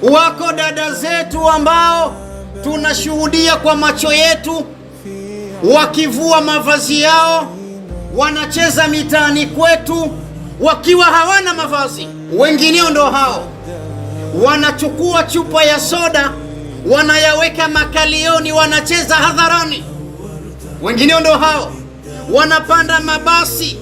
Wako dada zetu ambao tunashuhudia kwa macho yetu wakivua mavazi yao, wanacheza mitaani kwetu wakiwa hawana mavazi. Wengineo ndo hao wanachukua chupa ya soda wanayaweka makalioni, wanacheza hadharani. Wengineo ndo hao wanapanda mabasi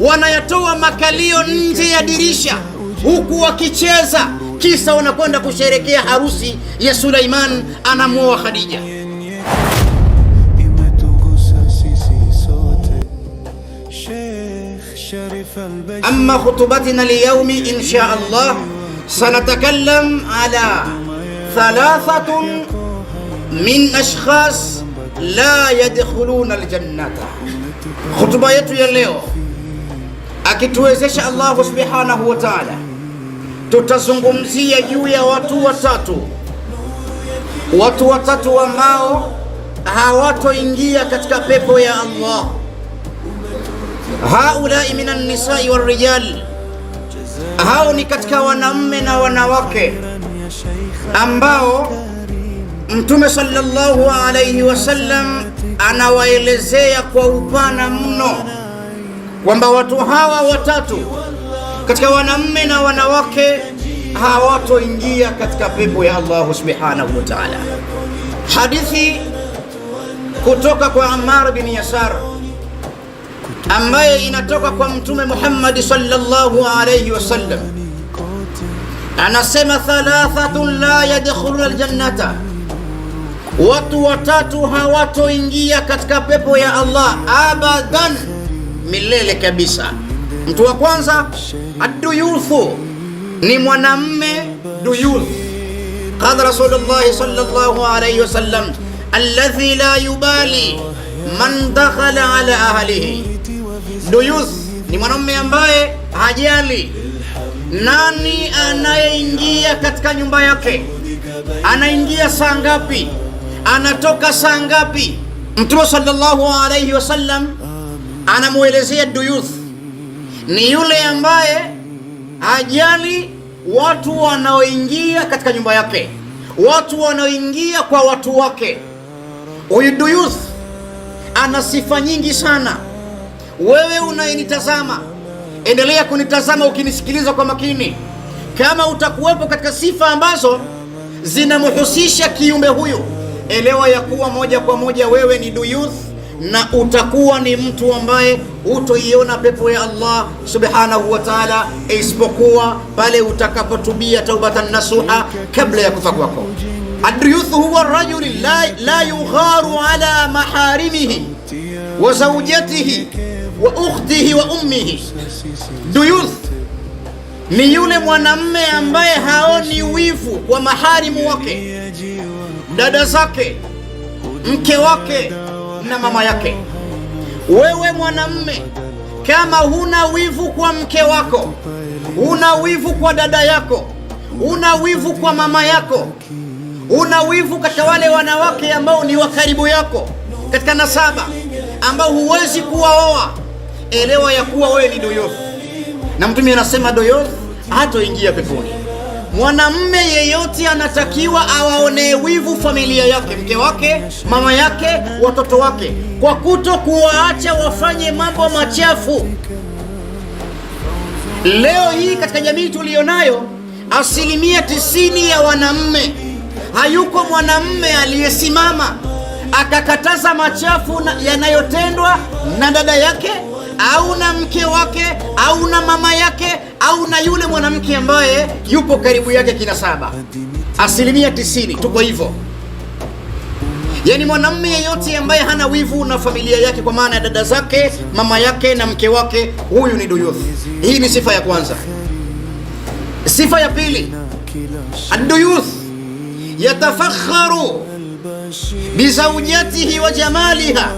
wanayatoa makalio nje ya dirisha huku wakicheza, kisa wanakwenda kusherekea harusi ya Suleiman anamuoa Khadija. Amma khutubatina liyawmi insha Allah sanatakallam ala thalathatun min ashkhas la yadkhuluna aljannata. Khutuba yetu ya leo, akituwezesha Allah subhanahu wa ta'ala, tutazungumzia juu ya watu watatu ambao hawatoingia katika pepo ya Allah. Haulai minan nisai wal rijal, hao ni katika wanaume na wanawake ambao Mtume sallallahu alayhi wasallam anawaelezea kwa upana mno kwamba watu hawa watatu katika wanaume na wanawake hawatoingia katika pepo ya Allah subhanahu wa ta'ala. Hadithi kutoka kwa Ammar bin Yasar ambaye inatoka kwa Mtume Muhammad sallallahu alayhi wasallam, anasema thalathatun la yadkhuluna aljannata, watu watatu hawatoingia katika pepo ya Allah abadan, milele kabisa. Mtu wa kwanza, ad-duyuthu, ni mwanamme duyuth. Qala Rasulullah sallallahu alayhi wasallam, alladhi la yubali man dakhala ala ahlihi. Duyuth ni mwanamme ambaye hajali nani anayeingia katika nyumba yake, anaingia saa ngapi, anatoka saa ngapi. Mtume sallallahu alayhi wasallam anamuelezea duyuth ni yule ambaye hajali watu wanaoingia katika nyumba yake, watu wanaoingia kwa watu wake. Huyu duyuth ana sifa nyingi sana. Wewe unayenitazama, endelea kunitazama ukinisikiliza kwa makini. Kama utakuwepo katika sifa ambazo zinamhusisha kiumbe huyu, elewa ya kuwa moja kwa moja wewe ni duyuth, na utakuwa ni mtu ambaye utoiona pepo ya Allah subhanahu wa ta'ala, isipokuwa pale utakapotubia taubatan nasuha kabla ya kufa kwako. Ad-duyuth huwa ar-rajul la yugharu ala maharimihi wa zawjatihi wa ukhtihi wa ummihi. Duyuth ni yule mwanamme ambaye haoni wivu kwa maharimu wake, dada zake, mke wake na mama yake. Wewe mwanamme, kama huna wivu kwa mke wako, huna wivu kwa dada yako, huna wivu kwa mama yako, huna wivu katika wale wanawake ambao ni wa karibu yako katika nasaba, ambao huwezi kuwaoa, elewa ya kuwa wewe ni duyuth. Na Mtume anasema duyuth hatoingia peponi. Mwanamme yeyote anatakiwa awaonee wivu familia yake, mke wake, mama yake, watoto wake, kwa kuto kuwaacha wafanye mambo machafu. Leo hii katika jamii tulionayo, 90% ya wanamme, hayuko mwanamme aliyesimama akakataza machafu yanayotendwa na dada yake au na mke wake au na mama yake au na yule mwanamke ambaye yupo karibu yake kinasaba. 90% tuko hivyo. Yani mwanamume yeyote ambaye hana wivu na familia yake, kwa maana ya dada zake, mama yake na mke wake, huyu ni duyuth. Hii ni sifa ya kwanza. Sifa ya pili, ad-duyuth yatafakharu bizawjatihi wa jamaliha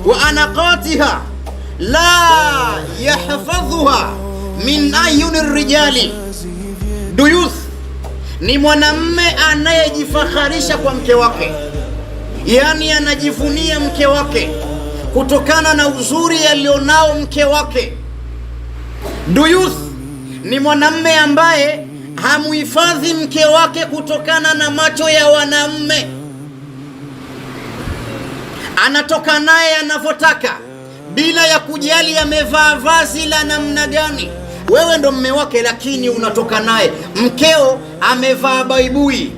wa anaqatiha la yahfadhuha min ayuni rijali. Duyuth ni mwanamme anayejifakharisha kwa mke wake, yani anajivunia mke wake kutokana na uzuri alionao mke wake. Duyuth ni mwanamme ambaye hamuhifadhi mke wake kutokana na macho ya wanamme, anatoka naye anavyotaka bila ya kujali amevaa vazi la namna gani. Wewe ndo mme wake, lakini unatoka naye. Mkeo amevaa baibui,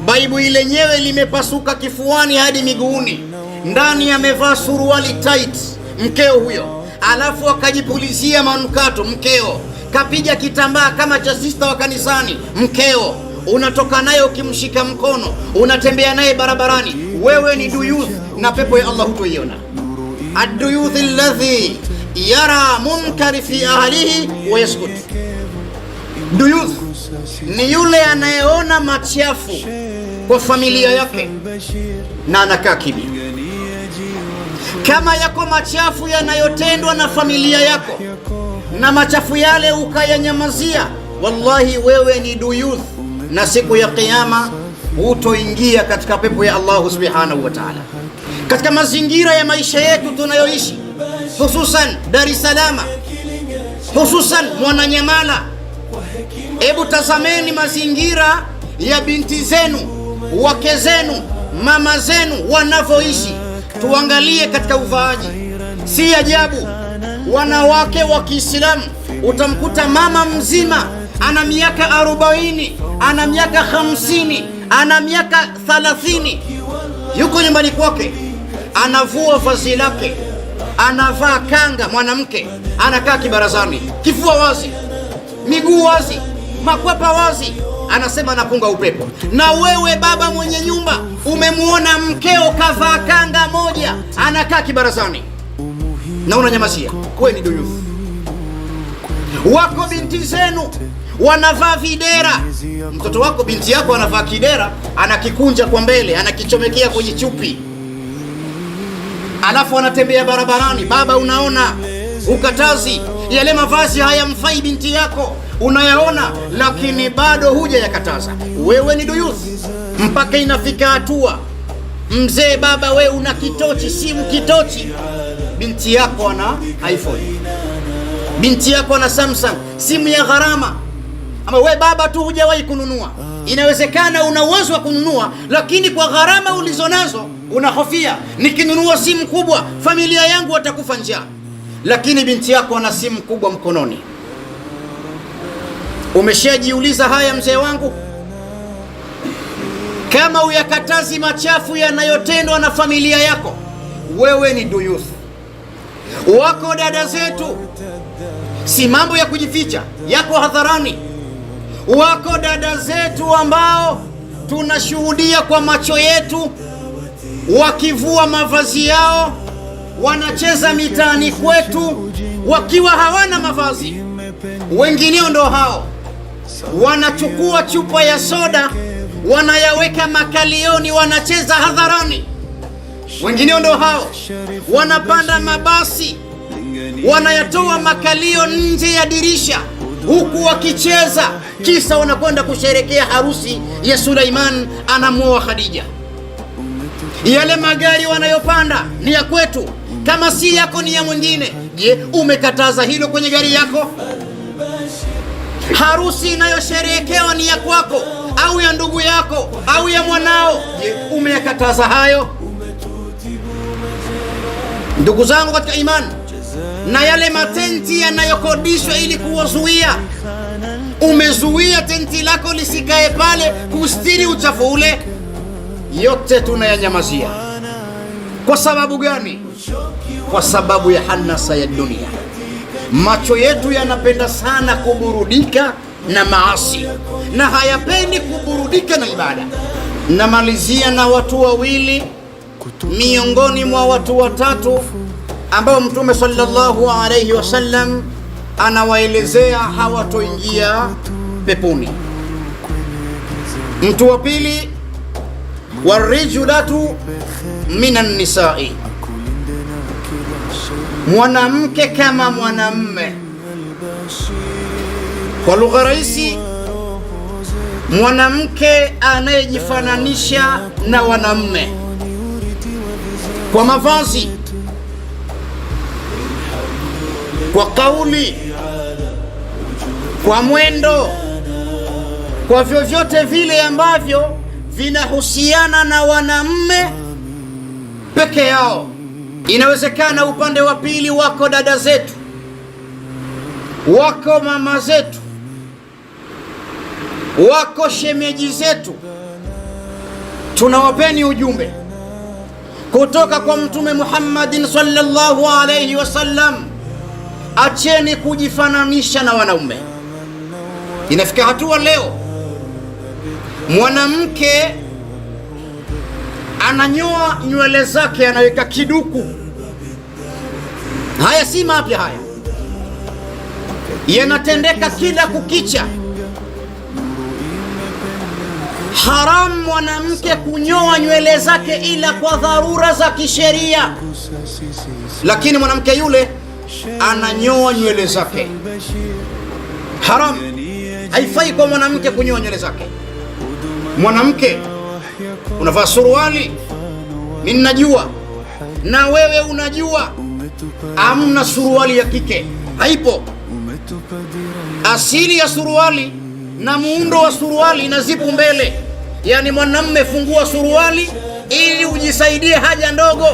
baibui lenyewe limepasuka kifuani hadi miguuni, ndani amevaa suruali tight, mkeo huyo, alafu akajipulizia manukato, mkeo kapiga kitambaa kama cha sista wa kanisani, mkeo unatoka naye ukimshika mkono, unatembea naye barabarani. Wewe ni duyuth, na pepo ya Allah hutoiona. Ad-duyuth alladhi yara munkari fi ahlihi wa yaskut. Duyuth ni yule anayeona machafu kwa familia yake na anakaa kimya. Kama yako machafu yanayotendwa na familia yako na machafu yale ukayanyamazia, wallahi wewe ni duyuth, na siku ya Kiyama hutoingia katika pepo ya Allah subhanahu wa ta'ala. Katika mazingira ya maisha yetu tunayoishi, hususan Dar es Salaam, hususan Mwananyamala, hebu tazameni mazingira ya binti zenu, wake zenu, mama zenu wanavyoishi. Tuangalie katika uvaaji. Si ajabu wanawake wa Kiislamu utamkuta mama mzima ana miaka 40, ana miaka 50, ana miaka 30, yuko nyumbani kwake, anavua vazi lake, anavaa kanga. Mwanamke anakaa kibarazani, kifua wazi, miguu wazi, makwapa wazi, anasema anapunga upepo. Na wewe baba mwenye nyumba umemuona mkeo kavaa kanga moja, anakaa kibarazani na unanyamazia, wewe ni duyuth. Wako binti zenu wanavaa videra. Mtoto wako, binti yako anavaa kidera, anakikunja kwa mbele, anakichomekea kwenye chupi, alafu anatembea barabarani. Baba unaona, ukatazi yale mavazi hayamfai binti yako, unayaona, lakini bado huja yakataza. Wewe ni duyuth. Mpaka inafika hatua, mzee baba, we una kitochi, simu kitochi, binti yako ana iPhone, binti yako ana Samsung, simu ya gharama, ama we baba tu hujawahi kununua. Inawezekana una uwezo wa kununua, lakini kwa gharama ulizonazo unahofia, nikinunua simu kubwa familia yangu watakufa njaa. Lakini binti yako ana simu kubwa mkononi. Umeshajiuliza haya mzee wangu? Kama uyakatazi machafu yanayotendwa na familia yako, wewe ni duyuth. Wako dada zetu, si mambo ya kujificha, yako hadharani. Wako dada zetu ambao tunashuhudia kwa macho yetu wakivua mavazi yao, wanacheza mitaani kwetu wakiwa hawana mavazi. Wengineo ndo hao wanachukua chupa ya soda, wanayaweka makalioni, wanacheza hadharani. Wengineo ndo hao wanapanda mabasi, wanayatoa makalio nje ya dirisha huku wakicheza, kisa wanakwenda kusherekea harusi ya Suleiman anamuoa Khadija. Yale magari wanayopanda ni ya kwetu, kama si yako ni ya mwingine. Je, umekataza hilo kwenye gari yako? Harusi inayosherekewa ni ya kwako au ya ndugu yako au ya mwanao. Je, umeyakataza hayo? Ndugu zangu katika imani, na yale matenti yanayokodishwa ili kuwazuia, umezuia tenti lako lisikae pale kustiri uchafu ule, yote tunayanyamazia. Kwa sababu gani? Kwa sababu ya hanasa ya dunia. Macho yetu yanapenda sana kuburudika na maasi na hayapendi kuburudika na ibada. Namalizia na watu wawili miongoni mwa watu watatu ambao Mtume sallallahu alayhi wasallam anawaelezea hawatoingia peponi. Mtu wa pili, warijulatu minan nisai, mwanamke kama mwanamme. Kwa lugha rahisi, mwanamke anayejifananisha na wanamme kwa mavazi, kwa kauli, kwa mwendo, kwa vyovyote vile ambavyo vinahusiana na wanamme peke yao. Inawezekana upande wa pili wako dada zetu, wako mama zetu, wako shemeji zetu. Tunawapeni ujumbe kutoka kwa Mtume Muhammadin sallallahu alayhi wasallam, acheni kujifananisha na wanaume. Inafika hatua leo mwanamke ananyoa nywele zake, anaweka kiduku. Haya si mapya, haya yanatendeka kila kukicha. Haram mwanamke kunyoa nywele zake ila kwa dharura za kisheria, lakini mwanamke yule ananyoa nywele zake. Haram, haifai kwa mwanamke kunyoa nywele zake. Mwanamke unavaa suruali, mimi najua na wewe unajua, amna suruali ya kike, haipo. Asili ya suruali na muundo wa suruali na zipu mbele, yani mwanamume fungua suruali ili ujisaidie haja ndogo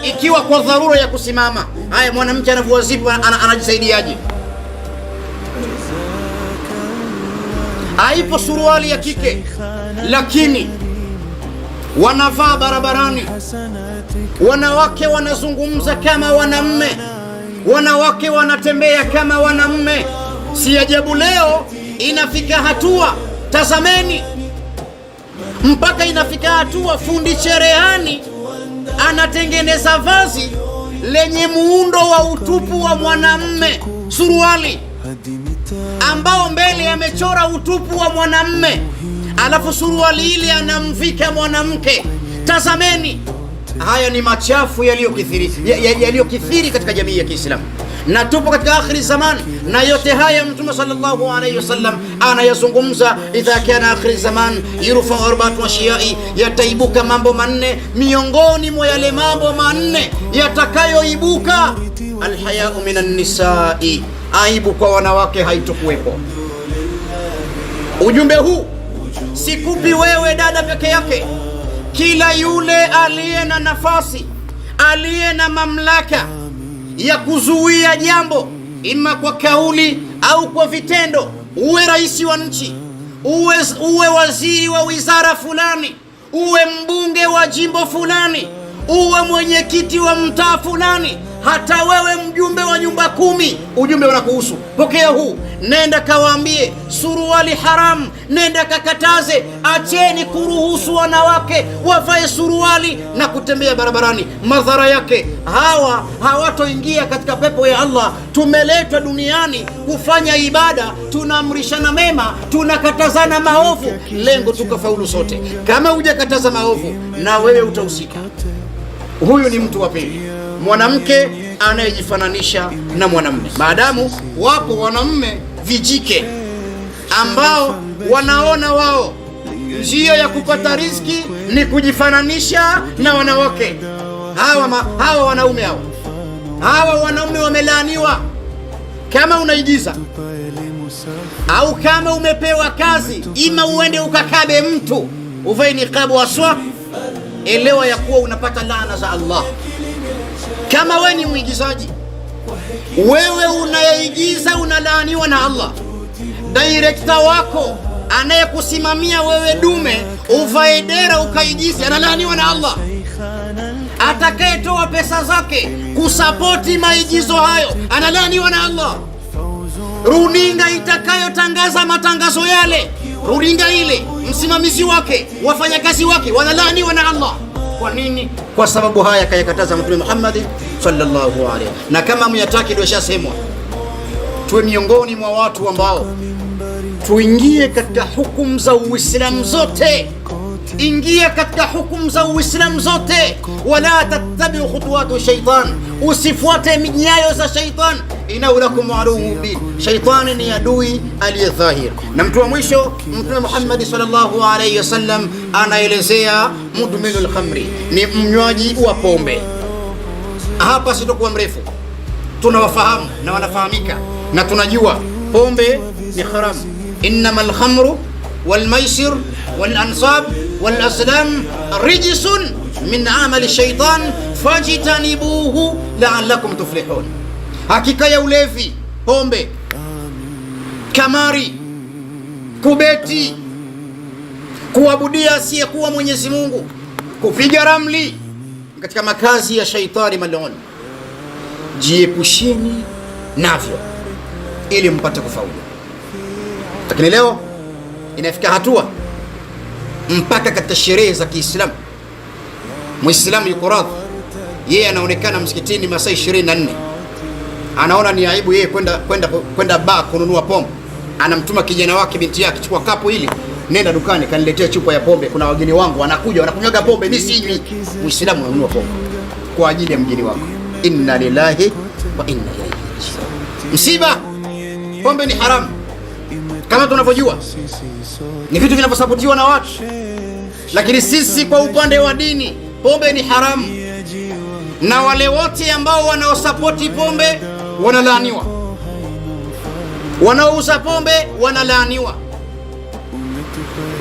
ikiwa kwa dharura ya kusimama. Haya, mwanamke anavua zipu anajisaidiaje? Haipo suruali ya kike, lakini wanavaa barabarani. Wanawake wanazungumza kama wanamume, wanawake wanatembea kama wanamume. Si ajabu leo inafika hatua, tazameni, mpaka inafika hatua fundi cherehani anatengeneza vazi lenye muundo wa utupu wa mwanamume, suruali ambao mbele amechora utupu wa mwanamume, alafu suruali ile anamvika mwanamke. Tazameni, haya ni machafu yaliyokithiri katika jamii ya Kiislamu, na tupo katika akhiri zaman, na yote haya Mtume sallallahu alayhi wasallam anayazungumza. Idha kana akhiri zaman yurfa arba'atu ashiyai, yataibuka mambo manne miongoni mwa yale mambo manne yatakayoibuka. Alhayau minan nisai, aibu kwa wanawake haitokuwepo. Ujumbe huu sikupi wewe dada peke yake, kila yule aliye na nafasi, aliye na mamlaka ya kuzuia jambo, ima kwa kauli au kwa vitendo. Uwe rais wa nchi, uwe waziri wa wizara fulani, uwe mbunge wa jimbo fulani, uwe mwenyekiti wa mtaa fulani, hata wewe mjumbe wa nyumba 10, ujumbe unakuhusu. Pokea huu, nenda kawaambie suruali haram, nenda kakataze, acheni kuruhusu wanawake wavae suruali na kutembea barabarani. Madhara yake hawatoingia katika pepo ya Allah. Tumeletwa duniani kufanya ibada, tunaamrishana mema, tunakatazana maovu, lengo tukafaulu sote. Kama hujakataza maovu, na wewe utahusika. Huyu ni mtu wa pili, mwanamke anayejifananisha na mwanamume. Maadamu wapo wanamume vijike ambao wanaona wao njia ya kupata riziki ni kujifananisha na wanawake. Hawa wanaume hawa wanaume wamelaaniwa. Kama unaigiza au kama umepewa kazi, ima uende ukakabe mtu uvae niqabu aswa, elewa ya kuwa unapata laana za Allah. Kama wewe ni mwigizaji, wewe unayeigiza unalaaniwa na Allah. Director wako anayekusimamia wewe dume uvae dera ukaigiza, analaaniwa na Allah. Atakayetoa pesa zake kusapoti maigizo hayo analaaniwa na Allah. Runinga itakayotangaza matangazo yale, runinga ile, msimamizi wake, wafanyakazi wake wanalaaniwa na Allah. Kwa nini? Kwa sababu haya kayakataza Mtume Muhammad sallallahu alaihi. Na kama myataki ndio shasemwa, tuwe miongoni mwa watu ambao tuingie katika hukumu za Uislamu zote. Ingia katika hukumu za Uislamu zote. Wala tattabi'u khutuwati shaitan, usifuate nyayo za shaitan. Innahu lakum aduwwun mubin, shaitani ni adui aliyedhahir. Na mtu wa mwisho, Mtume Muhammad sallallahu alayhi wasallam anaelezea mudminul khamri, ni mnywaji wa pombe. Hapa sitokuwa mrefu, tunawafahamu na wanafahamika na tunajua pombe ni haram. Innamal khamru والميسر والأنصاب والأزلام رجس من عمل الشيطان فاجتنبوه لعلكم تفلحون. Hakika ya ulevi, pombe, kamari, kubeti, kuabudia asiyekuwa Mwenyezi Mungu, kupiga ramli katika makazi ya shaitani mal'un. Jiepusheni navyo ili mpate kufaulu. Lakini leo inafika hatua mpaka katika sherehe za Kiislamu Muislamu yuko radhi, yeye anaonekana msikitini masaa 24, anaona ni aibu yeye kwenda bar kununua pombe, anamtuma kijana wake, binti yake, chukua kapu hili, nenda dukani kaniletea chupa ya pombe, kuna wageni wangu wanakuja wanakunywaga pombe, mimi sinywi. Muislamu anunua pombe kwa ajili ya mgeni wako. Inna lillahi wa inna ilaihi raji'un. Msiba, pombe ni haramu kama tunavyojua, ni vitu vinavyosapotiwa na watu, lakini sisi kwa upande wa dini pombe ni haramu, na wale wote ambao wanaosapoti pombe wanalaaniwa, wanaouza pombe wanalaaniwa.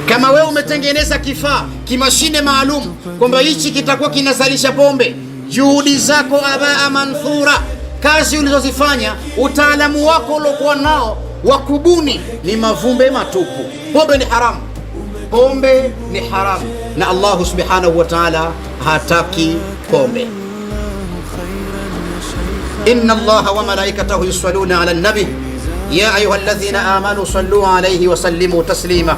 Kama wewe umetengeneza kifaa kimashine maalum kwamba hichi kitakuwa kinazalisha pombe, juhudi zako abaa manthura, kazi ulizozifanya, utaalamu wako uliokuwa nao wa kubuni ni mavumbe matupu. Pombe ni haramu, pombe ni haramu, na Allah subhanahu wa ta'ala hataki pombe. Inna Allaha wa malaikatahu yusalluna ala nabi ya ayyuhalladhina amanu sallu alayhi wa sallimu taslima.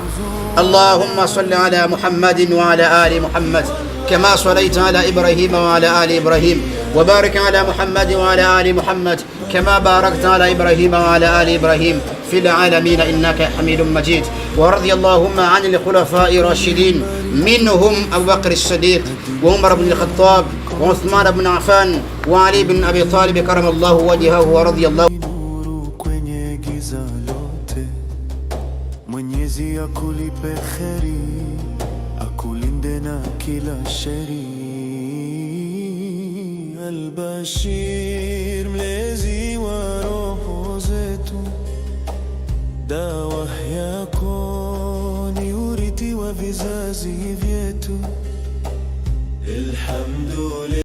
Allahumma salli ala Muhammadin wa ala ali Muhammad kama sallaita ala Ibrahim wa ala ali Ibrahim wa barik ala Muhammadin wa ala ali Muhammad kama barakta ala Ibrahim wa ala ali Ibrahim في العالمين إنك حميد مجيد. ورضي اللهم عن الخلفاء الراشدين منهم أبو بكر الصديق وعمر بن الخطاب وعثمان بن عفان وعلي بن أبي طالب كرم الله وجهه ورضي الله. Kwenye giza lote Mwenyezi akulipe kheri, akulinde na kila sheri. Al-Bashir, mlezi wa roho zetu, dawa yako ni urithi wa vizazi vyetu. Alhamdulillah.